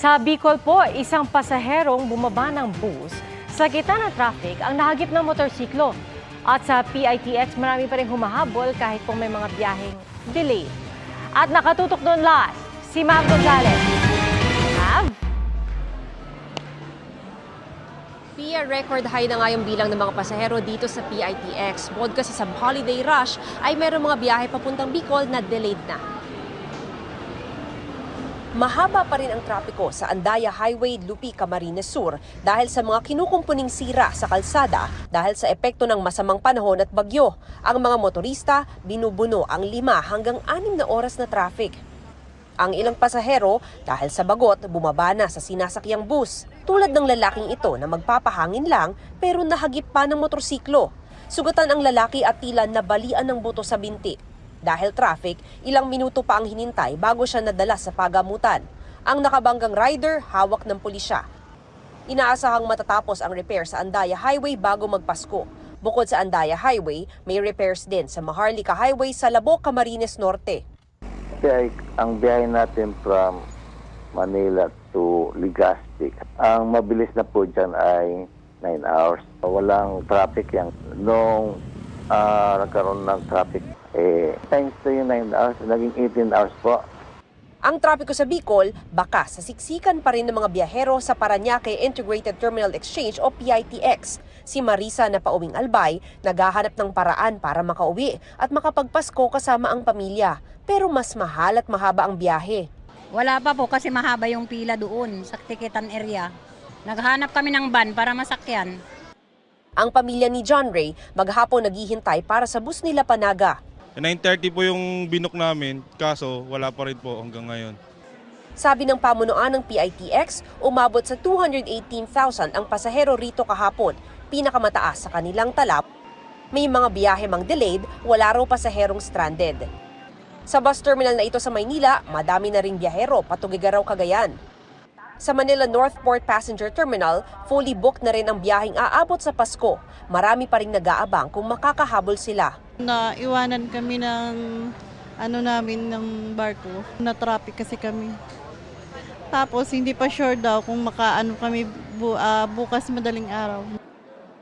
Sa Bicol po, isang pasaherong bumaba ng bus sa gitna ng traffic ang nahagip ng motorsiklo. At sa PITX, marami pa rin humahabol kahit kung may mga biyaheng delayed. At nakatutok doon live, si Mav Gonzalez. Mav? Pia, record high na nga yung bilang ng mga pasahero dito sa PITX. Bukod kasi sa holiday rush, ay meron mga biyahe papuntang Bicol na delayed na. Mahaba pa rin ang trapiko sa Andaya Highway, Lupi, Camarines Sur dahil sa mga kinukumpuning sira sa kalsada dahil sa epekto ng masamang panahon at bagyo. Ang mga motorista binubuno ang 5 hanggang 6 na oras na traffic. Ang ilang pasahero dahil sa bagot bumaba na sa sinasakyang bus. Tulad ng lalaking ito na magpapahangin lang pero nahagip pa ng motorsiklo. Sugatan ang lalaki at tila nabalian ng buto sa binti. Dahil traffic, ilang minuto pa ang hinintay bago siya nadala sa pagamutan. Ang nakabanggang rider, hawak ng pulisya. Inaasahang matatapos ang repair sa Andaya Highway bago magpasko. Bukod sa Andaya Highway, may repairs din sa Maharlika Highway sa Labo, Camarines Norte. Ang biyahe natin from Manila to Legazpi, ang mabilis na po dyan ay 9 hours. Walang traffic yan. Nung nagkaroon ng traffic, thanks to yung 9 hours, naging 18 hours po. Ang trapiko sa Bicol, baka sa siksikan pa rin ng mga biyahero sa Parañaque Integrated Terminal Exchange o PITX. Si Marisa na pauwing Albay, naghahanap ng paraan para makauwi at makapagpasko kasama ang pamilya. Pero mas mahal at mahaba ang biyahe. Wala pa po kasi mahaba yung pila doon sa Tikitan area. Naghanap kami ng van para masakyan. Ang pamilya ni John Ray, maghapon naghihintay para sa bus nila Panaga. 9:30 po yung binok namin, kaso wala pa rin po hanggang ngayon. Sabi ng pamunuan ng PITX, umabot sa 218,000 ang pasahero rito kahapon, pinakamataas sa kanilang talap. May mga biyahe mang delayed, wala raw pasaherong stranded. Sa bus terminal na ito sa Maynila, madami na ring biyahero patugigaraw Cagayan. Sa Manila Northport Passenger Terminal, fully booked na rin ang biyaheng aabot sa Pasko. Marami pa ring nag-aabang kung makakahabol sila. Naiwanan kami ng ng barko. Na-traffic kasi kami. Tapos hindi pa sure daw kung makaano kami bukas madaling araw.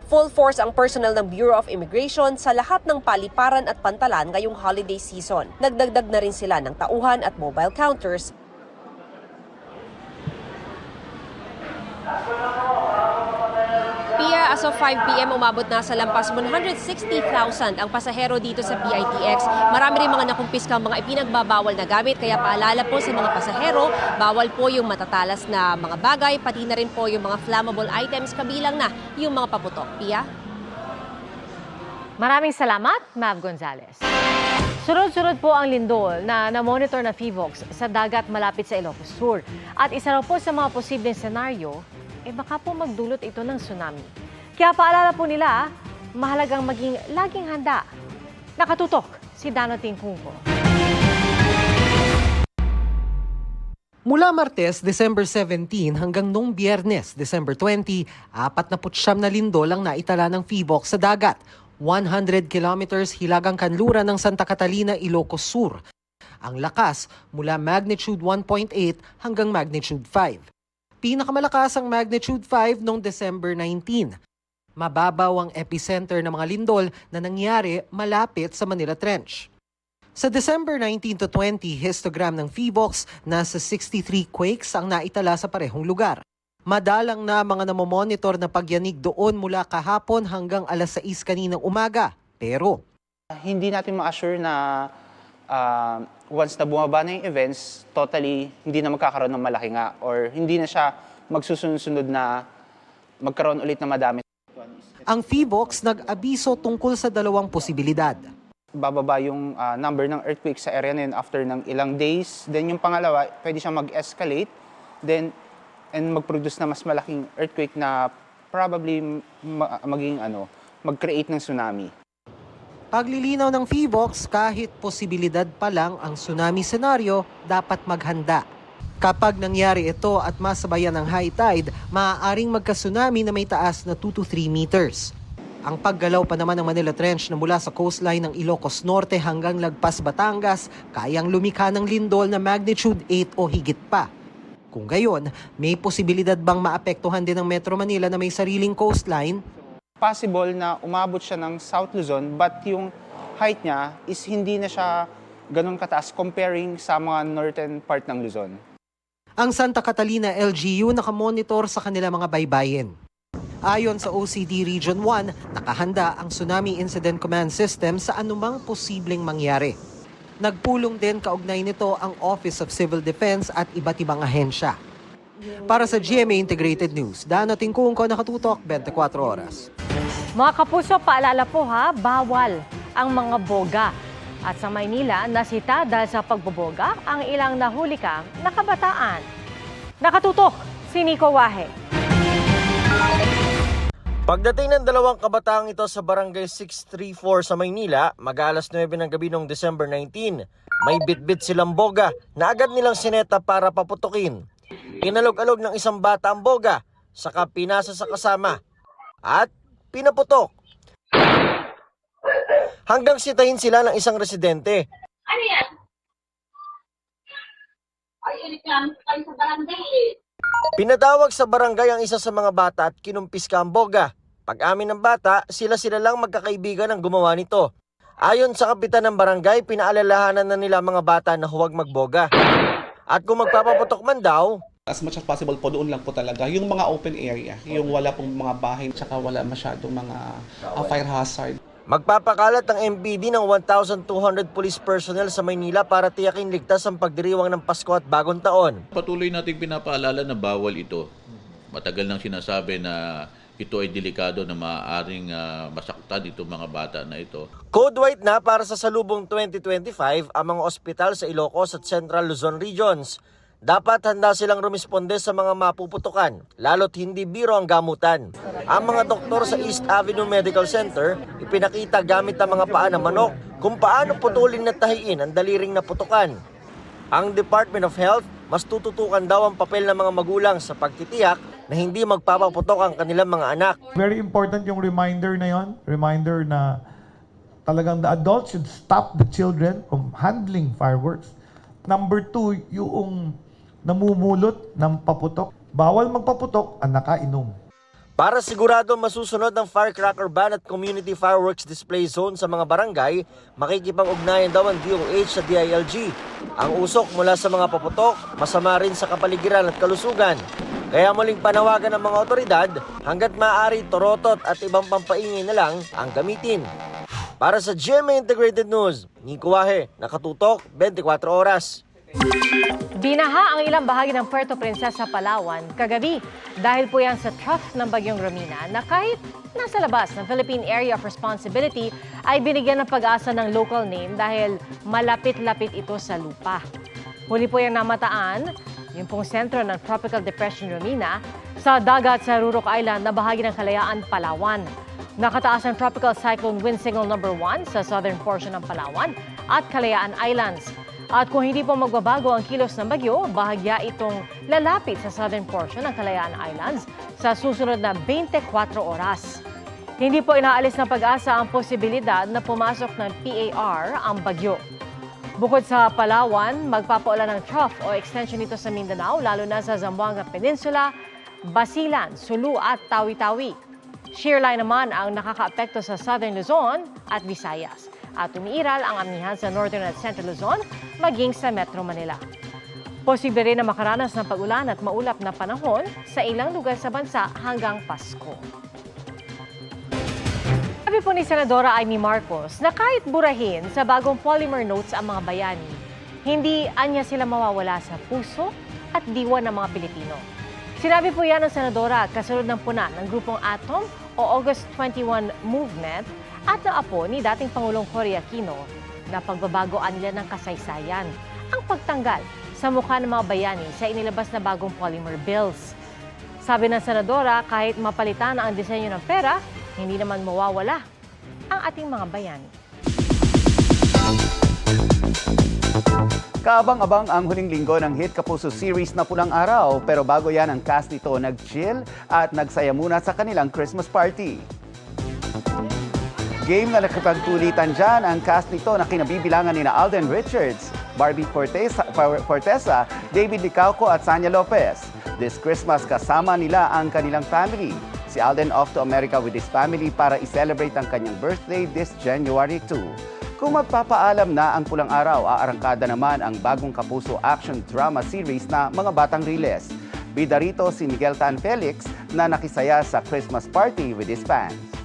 Full force ang personnel ng Bureau of Immigration sa lahat ng paliparan at pantalan ngayong holiday season. Nagdagdag na rin sila ng tauhan at mobile counters. Pia, as of 5 p.m. umabot na sa lampas 160,000 ang pasahero dito sa PITX. Marami rin mga nakumpiskang mga ipinagbabawal na gamit, kaya paalala po sa mga pasahero, bawal po yung matatalas na mga bagay, pati na rin po yung mga flammable items, kabilang na yung mga paputok. Pia? Maraming salamat, Mav Gonzalez. Sunod-sunod po ang lindol na na-monitor na PHIVOLCS sa dagat malapit sa Ilocos Sur. At isa raw po sa mga posibleng senaryo, baka po magdulot ito ng tsunami. Kaya paalala po nila, mahalagang maging laging handa. Nakatutok si Dano Tingkungko. Mula Martes, December 17 hanggang noong Biyernes, December 20, 49 na lindol ang naitala ng PHIVOLCS sa dagat. 100 kilometers hilagang kanluran ng Santa Catalina, Ilocos Sur. Ang lakas mula magnitude 1.8 hanggang magnitude 5. Pinakamalakas ang magnitude 5 noong December 19. Mababaw ang epicenter ng mga lindol na nangyari malapit sa Manila Trench. Sa December 19 to 20, histogram ng PHIVOLCS, nasa 63 quakes ang naitala sa parehong lugar. Madalang na mga namomonitor na pagyanig doon mula kahapon hanggang alas 6 kaninang umaga. Pero hindi natin ma-assure na once na bumaba na yung events, totally hindi na magkakaroon ng malaki nga or hindi na siya magsusunod na magkaroon ulit na madami. Ang PHIVOLCS nag-abiso tungkol sa dalawang posibilidad. Bababa yung number ng earthquake sa area na yun after ng ilang days. Then yung pangalawa, pwede siya mag-escalate and mag-produce na mas malaking earthquake na probably mag-create ng tsunami. Paglilinaw ng PHIVOLCS, kahit posibilidad pa lang ang tsunami senaryo, dapat maghanda. Kapag nangyari ito at masabayan ng high tide, maaaring magka-tsunami na may taas na 2 to 3 meters. Ang paggalaw pa naman ng Manila Trench na mula sa coastline ng Ilocos Norte hanggang lagpas Batangas, kayang lumikha ng lindol na magnitude 8 o higit pa. Kung gayon, may posibilidad bang maapektuhan din ng Metro Manila na may sariling coastline? Possible na umabot siya ng South Luzon, but yung height niya is hindi na siya ganun kataas comparing sa mga northern part ng Luzon. Ang Santa Catalina LGU nakamonitor sa kanila mga baybayin. Ayon sa OCD Region 1, nakahanda ang Tsunami Incident Command System sa anumang posibleng mangyari. Nagpulong din kaugnay nito ang Office of Civil Defense at iba't ibang ahensya. Para sa GMA Integrated News, Dano Tingkungko, nakatutok 24 oras. Mga kapuso, paalala po ha, bawal ang mga boga. At sa Maynila, nasita dahil sa pagboboga ang ilang nahulikang nakabataan. Nakatutok, si Nico Wahe. Pagdating ng dalawang kabataang ito sa Barangay 634 sa Maynila, mag-alas 9 ng gabi noong December 19, may bitbit silang boga na agad nilang sineta para paputukin. Inalog-alog ng isang bata ang boga, saka pinasa sa kasama at pinaputok. Hanggang sitahin sila ng isang residente. Ano yan? Ay, iniklamo kayo sa barangay eh. Pinatawag sa barangay ang isa sa mga bata at kinumpiska ang boga. Pag-amin ng bata, sila lang magkakaibigan ang gumawa nito. Ayon sa kapitan ng barangay, pinaalalahanan na nila mga bata na huwag magboga. At kung magpapaputok man daw, as much as possible po doon lang po talaga yung mga open area, yung wala pong mga bahay tsaka wala masyadong mga fire hazard. magpapakalat ang MPD ng 1,200 police personnel sa Maynila para tiyakin ligtas ang pagdiriwang ng Pasko at Bagong Taon. Patuloy nating pinapaalala na bawal ito. Matagal nang sinasabi na ito ay delikado na maaaring masaktan itong mga bata na ito. Code white na para sa salubong 2025 ang mga ospital sa Ilocos at Central Luzon Regions. Dapat handa silang rumisponde sa mga mapuputukan, lalo't hindi biro ang gamutan. Ang mga doktor sa East Avenue Medical Center, ipinakita gamit ang mga paa ng manok kung paano putulin at tahiin ang daliring naputukan. Ang Department of Health, mas tututukan daw ang papel ng mga magulang sa pagtitiyak na hindi magpapaputok ang kanilang mga anak. Very important yung reminder na yon, reminder na talagang the adults should stop the children from handling fireworks. Number 2, yung namumulot ng paputok. Bawal magpaputok ang nakainom. Para sigurado masusunod ang firecracker ban at community fireworks display zone sa mga barangay, makikipag-ugnayan daw ang DOH sa DILG. Ang usok mula sa mga paputok, masama rin sa kapaligiran at kalusugan. Kaya muling panawagan ng mga otoridad, hanggat maaari torotot at ibang pampaingay na lang ang gamitin. Para sa GMA Integrated News, Nico Wahe, nakatutok 24 oras. Binaha ang ilang bahagi ng Puerto Princesa, Palawan kagabi dahil po yan sa trough ng Bagyong Romina na kahit nasa labas ng Philippine Area of Responsibility ay binigyan ng pag-asa ng local name dahil malapit-lapit ito sa lupa. Huli po yung namataan, yung pong sentro ng Tropical Depression Romina sa dagat sa Rurok Island na bahagi ng Kalayaan, Palawan. Nakataas ang Tropical Cyclone Wind Signal number 1 sa southern portion ng Palawan at Kalayaan Islands. At kung hindi po magbabago ang kilos ng bagyo, bahagya itong lalapit sa southern portion ng Kalayaan Islands sa susunod na 24 oras. Hindi po inaalis ng pag-asa ang posibilidad na pumasok ng PAR ang bagyo. Bukod sa Palawan, magpapaulan ng trough o extension nito sa Mindanao, lalo na sa Zamboanga Peninsula, Basilan, Sulu at Tawi-Tawi. Shear line naman ang nakakaapekto sa Southern Luzon at Visayas. At umiiral ang amihan sa Northern at Central Luzon, maging sa Metro Manila. Posible rin na makaranas ng pag-ulan at maulap na panahon sa ilang lugar sa bansa hanggang Pasko. Sabi po ni Senadora Amy Marcos na kahit burahin sa bagong polymer notes ang mga bayani, hindi anya sila mawawala sa puso at diwa ng mga Pilipino. Sinabi po yan ng Senadora kasunod ng puna ng grupong Atom o August 21 Movement at naapo ni dating Pangulong Cory Aquino na pagbabagoan nila ng kasaysayan ang pagtanggal sa mukha ng mga bayani sa inilabas na bagong polymer bills. Sabi ng Senadora, kahit mapalitan ang disenyo ng pera, hindi naman mawawala ang ating mga bayani. Kaabang-abang ang huling linggo ng hit Kapuso series na Pulang Araw, pero bago yan ang cast nito nag-chill at nagsaya muna sa kanilang Christmas party. Game na nakipagtulitan dyan ang cast nito na kinabibilangan nina Alden Richards, Barbie Fortesa, David Licauco at Sanya Lopez. This Christmas kasama nila ang kanilang family. Si Alden off to America with his family para i-celebrate ang kanyang birthday this January 2. Kung magpapaalam na ang Pulang Araw, aarangkada naman ang bagong Kapuso action drama series na Mga Batang Riles. Bida rito si Miguel Tan Felix na nakisaya sa Christmas party with his fans.